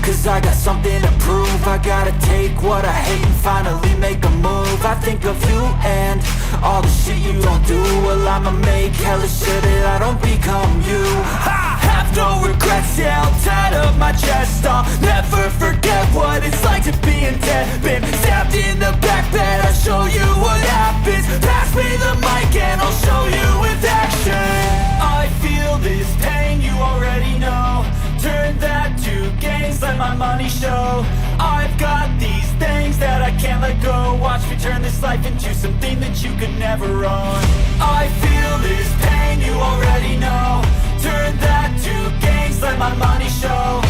cause I got something to prove. I gotta take what I hate and finally make a move. I think of you and all the shit you don't do. Well, I'ma make hella sure that I don't become you. I have no regrets, yeah, I'll tie up my chest. I'll never forget what it's like to be in debt. Been stabbed in the back bed, I'll show you what happens. Pass me the mic and I'll show you with action. I feel this pain, you already know. Turn that to gains, let my money show. I've got these things that I can't let go. Watch me turn this life into something that you could never own. I feel this pain, you already know. Turn that to gains, let my money show.